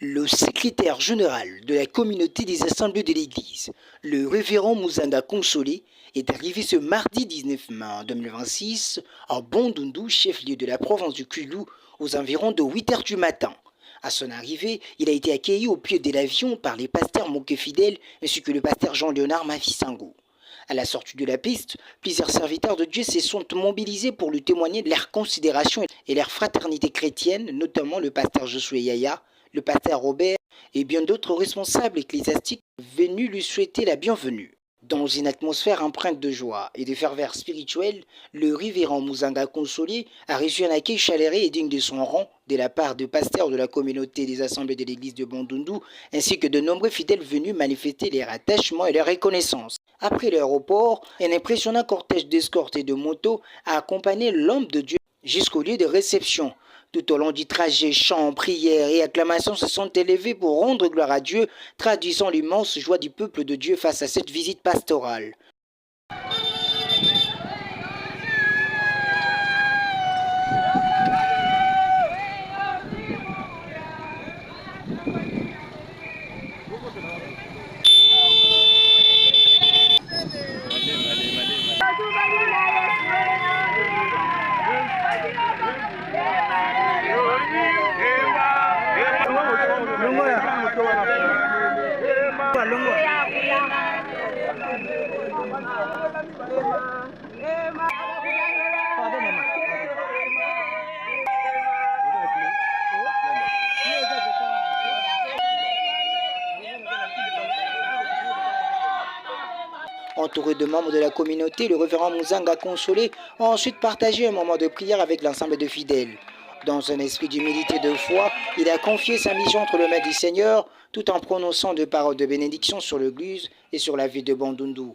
Le secrétaire général de la communauté des assemblées de l'Église, le révérend Muzanga Consolé, est arrivé ce mardi 19 mai 2026 à Bandundu, chef-lieu de la province du Kulu, aux environs de 8 heures du matin. À son arrivée, il a été accueilli au pied de l'avion par les pasteurs Moke Fidèle ainsi que le pasteur Jean-Léonard Mafisango. À la sortie de la piste, plusieurs serviteurs de Dieu se sont mobilisés pour lui témoigner de leur considération et leur fraternité chrétienne, notamment le pasteur Josué Yaya, le pasteur Robert et bien d'autres responsables ecclésiastiques venus lui souhaiter la bienvenue. Dans une atmosphère empreinte de joie et de ferveur spirituelle, le révérend Muzanga Consolé a reçu un accueil chaleureux et digne de son rang de la part de pasteurs de la communauté des assemblées de l'église de Bandundu, ainsi que de nombreux fidèles venus manifester leur attachement et leur reconnaissance. Après l'aéroport, un impressionnant cortège d'escortes et de motos a accompagné l'homme de Dieu jusqu'au lieu de réception. Tout au long du trajet, chants, prières et acclamations se sont élevés pour rendre gloire à Dieu, traduisant l'immense joie du peuple de Dieu face à cette visite pastorale. Entouré de membres de la communauté, le révérend Muzanga Consolé a ensuite partagé un moment de prière avec l'ensemble des fidèles. Dans un esprit d'humilité et de foi, il a confié sa mission entre les mains du Seigneur, tout en prononçant des paroles de bénédiction sur l'Église et sur la ville de Bandundu.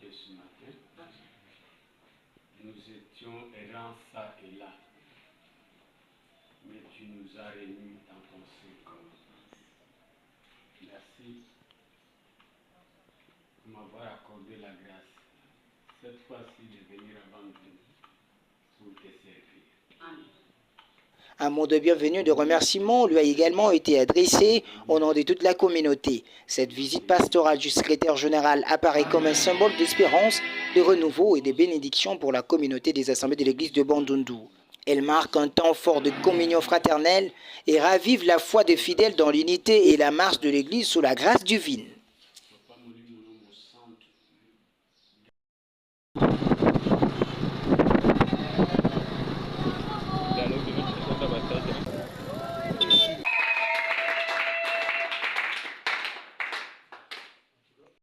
Ce matin, nous étions errants ça et là, mais tu nous as réunis dans ton sein. Merci de m'avoir accordé la grâce, cette fois-ci de venir avant nous pour te servir. Amen. Un mot de bienvenue et de remerciement lui a également été adressé au nom de toute la communauté. Cette visite pastorale du secrétaire général apparaît comme un symbole d'espérance, de renouveau et de bénédiction pour la communauté des assemblées de l'église de Bandundu. Elle marque un temps fort de communion fraternelle et ravive la foi des fidèles dans l'unité et la marche de l'église sous la grâce divine.